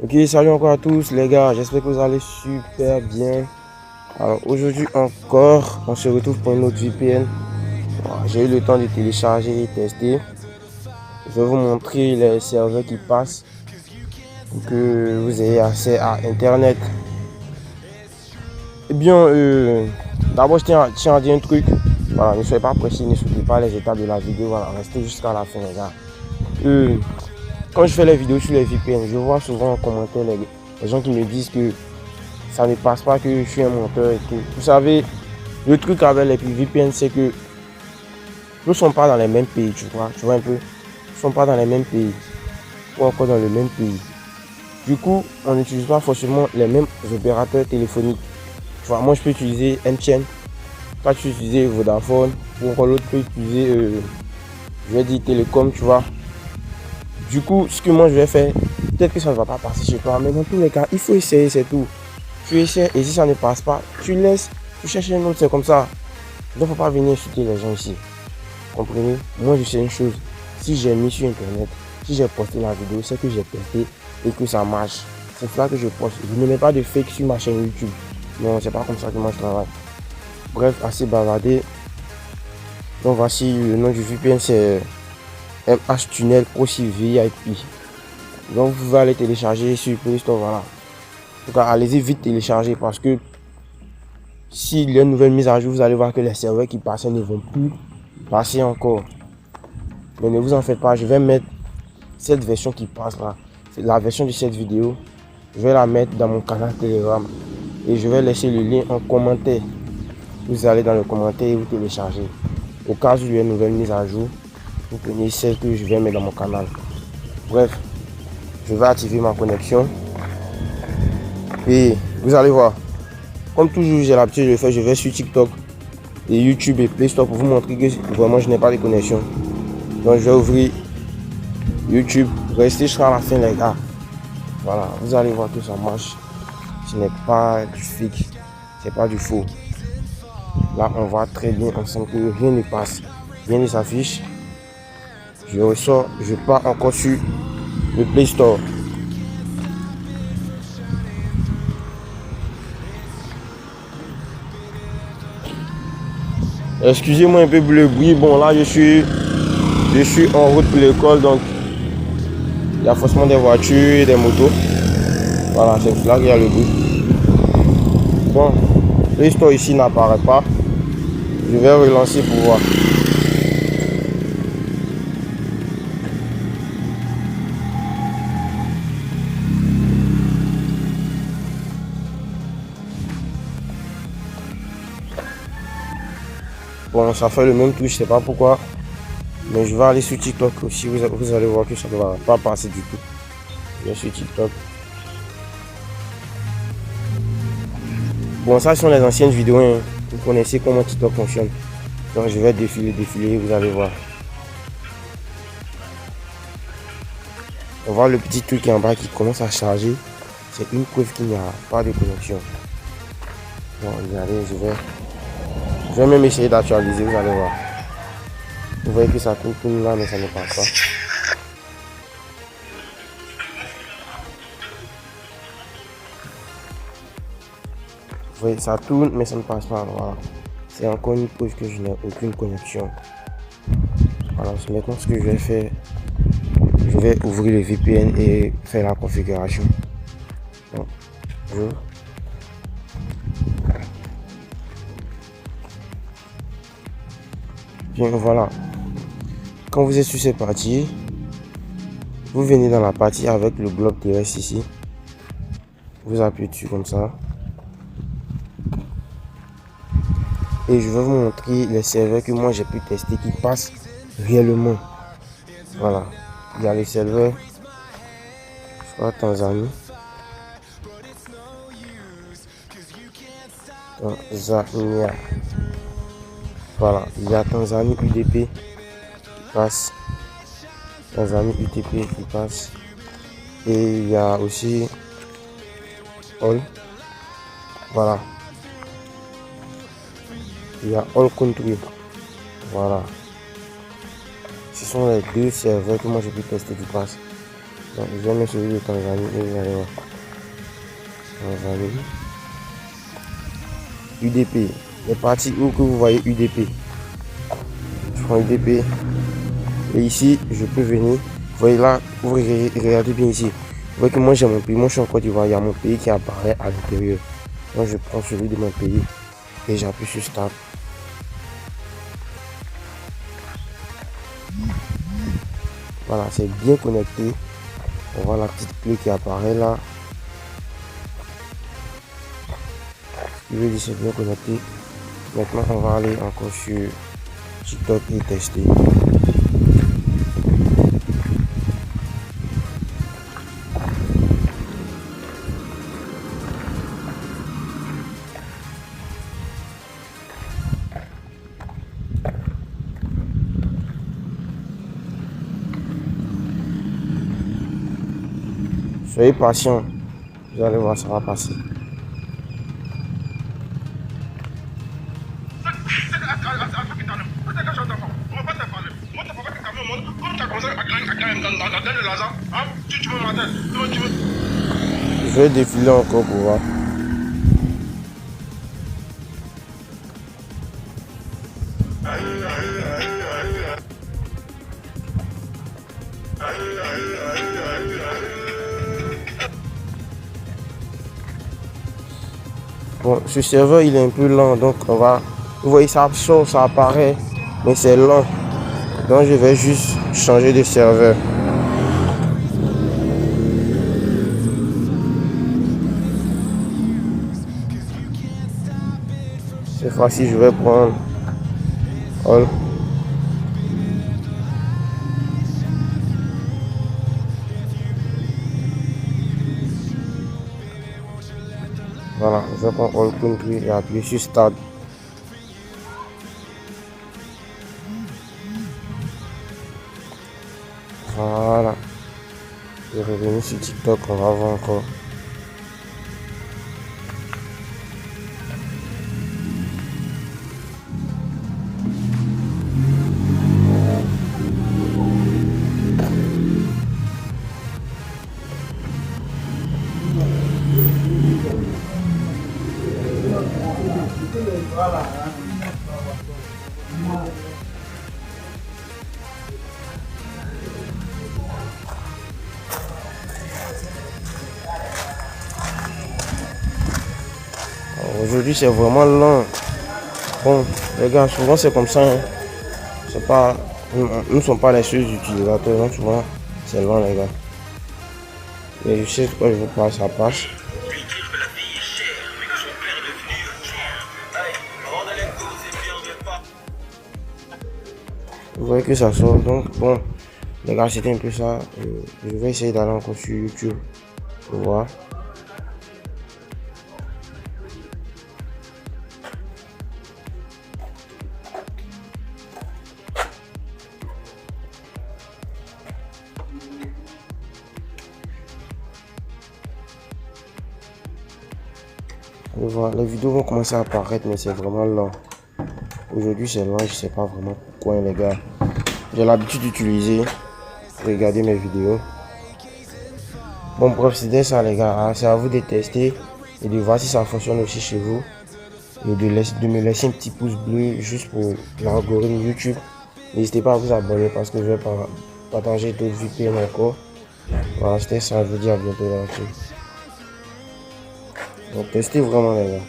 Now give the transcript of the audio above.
Ok, salut encore à tous les gars, j'espère que vous allez super bien. Alors aujourd'hui encore, on se retrouve pour une autre VPN. Voilà, j'ai eu le temps de télécharger et tester. Je vais vous montrer les serveurs qui passent pour que vous ayez accès à internet. Eh bien, d'abord je tiens à dire un truc. Voilà, ne soyez pas pressés, ne suivez pas les étapes de la vidéo. Voilà, restez jusqu'à la fin les gars. Quand je fais les vidéos sur les VPN, je vois souvent en commentaire les gens qui me disent que ça ne passe pas, que je suis un menteur et tout. Vous savez, le truc avec les VPN, c'est que nous ne sommes pas dans les mêmes pays, tu vois un peu. Nous ne sommes pas dans les mêmes pays ou encore dans le même pays. Du coup, on n'utilise pas forcément les mêmes opérateurs téléphoniques. Tu vois, moi je peux utiliser MTN, toi tu peux utiliser Vodafone, ou encore l'autre peut utiliser, je vais dire Télécom, tu vois. Du coup, ce que moi je vais faire, peut-être que ça ne va pas passer chez toi, mais dans tous les cas, il faut essayer, c'est tout. Tu essaies et si ça ne passe pas, tu laisses, tu cherches un autre, c'est comme ça. Donc, faut pas venir insulter les gens ici. Comprenez? Moi, je sais une chose. Si j'ai mis sur internet, si j'ai posté la vidéo, c'est que j'ai testé et que ça marche. C'est pour ça que je poste. Je ne mets pas de fake sur ma chaîne YouTube. Non, c'est pas comme ça que moi je travaille. Bref, assez bavardé. Donc, voici le nom du VPN, c'est MH Tunnel aussi VIP. Donc, vous pouvez aller télécharger sur Play Store, voilà. En tout cas, allez-y vite télécharger parce que s'il y a une nouvelle mise à jour, vous allez voir que les serveurs qui passaient ne vont plus passer encore. Mais ne vous en faites pas, je vais mettre cette version qui passe là. C'est la version de cette vidéo. Je vais la mettre dans mon canal Telegram. Et je vais laisser le lien en commentaire. Vous allez dans le commentaire et vous téléchargez. Au cas où il y a une nouvelle mise à jour, vous prenez celle que je vais mettre dans mon canal. Bref, je vais activer ma connexion. Et vous allez voir. Comme toujours, j'ai l'habitude de le faire, je vais sur TikTok et YouTube et Play Store pour vous montrer que vraiment je n'ai pas de connexion. Donc je vais ouvrir YouTube. Restez jusqu'à la fin les gars. Voilà, vous allez voir que ça marche. Ce n'est pas du fake, c'est pas du faux. Là on voit très bien ensemble que rien ne passe, rien ne s'affiche. Je ressors, je pars encore sur le Play Store. Excusez-moi un peu pour le bruit. Bon là je suis en route pour l'école, donc il y a forcément des voitures et des motos. Voilà, c'est là qu'il y a le bruit. Bon, Play Store ici n'apparaît pas. Je vais relancer pour voir. Bon, ça fait le même truc, je sais pas pourquoi. Mais je vais aller sur TikTok aussi. Vous allez voir que ça ne va pas passer du tout. Je vais sur TikTok. Bon, ça sont les anciennes vidéos. Hein. Vous connaissez comment TikTok fonctionne. Donc je vais défiler, vous allez voir. On voit le petit truc qui est en bas qui commence à charger. C'est une preuve qu'il n'y a pas de connexion. Bon, regardez, je vais même essayer d'actualiser, vous allez voir. Vous voyez que ça tourne là, mais ça ne passe pas. Vous voyez, ça tourne, mais ça ne passe pas. Voilà. C'est encore une preuve que je n'ai aucune connexion. Alors, maintenant, ce que je vais faire, je vais ouvrir le VPN et faire la configuration. Donc, bien, voilà. Quand vous êtes sur cette partie, vous venez dans la partie avec le bloc terrestre ici. Vous appuyez dessus comme ça. Et je vais vous montrer les serveurs que moi j'ai pu tester qui passent réellement. Voilà. Il y a les serveurs. Je crois Tanzanie. Tanzania. Voilà. Il y a Tanzanie UDP qui passe. Tanzanie UTP qui passe. Et il y a aussi All. Voilà. Il y a All Country. Voilà. Ce sont les deux serveurs que moi j'ai pu tester qui passent. Donc, je vais mettre celui de Tanzanie et vous allez voir. Tanzanie. UDP. Les parties où que vous voyez UDP. Je prends UDP. Et ici, je peux venir. Vous voyez là, vous regardez bien ici. Vous voyez que moi j'ai mon pays. Moi je suis en Côte d'Ivoire. Il y a mon pays qui apparaît à l'intérieur. Donc je prends celui de mon pays et j'appuie sur Start. Voilà, c'est bien connecté. On voit la petite clé qui apparaît là. Ce qui veut dire c'est bien connecté. Maintenant, on va aller encore sur TikTok et tester. Soyez patient, vous allez voir, ça va passer. Je vais défiler encore pour voir. Bon, ce serveur il est un peu lent, donc on va, vous voyez ça sort, ça apparaît, mais c'est lent. Donc je vais juste changer de serveur. Cette fois-ci je vais prendre All. Voilà, je vais prendre All Country et appuyer sur Start. Voilà. Je vais revenir sur TikTok, on va voir encore. Aujourd'hui c'est vraiment lent. Bon les gars, souvent c'est comme ça. Hein. C'est pas. Nous ne sommes pas les seuls utilisateurs, donc souvent c'est lent les gars. Mais je sais quand je vous parle, ça passe. Vous voyez que ça sort, donc bon les gars, c'était un peu ça. Je vais essayer d'aller encore sur YouTube pour voir. Voilà, les vidéos vont commencer à apparaître, mais c'est vraiment lent. Aujourd'hui c'est lent, je sais pas vraiment pourquoi les gars. J'ai l'habitude d'utiliser, regarder mes vidéos. Bon bref, c'était ça les gars, c'est à vous de tester et de voir si ça fonctionne aussi chez vous. Et de me laisser un petit pouce bleu juste pour l'algorithme YouTube. N'hésitez pas à vous abonner parce que je vais partager d'autres vidéos encore. Voilà, c'était ça, je vous dis à bientôt là-dessus. Donc testez vraiment les gars.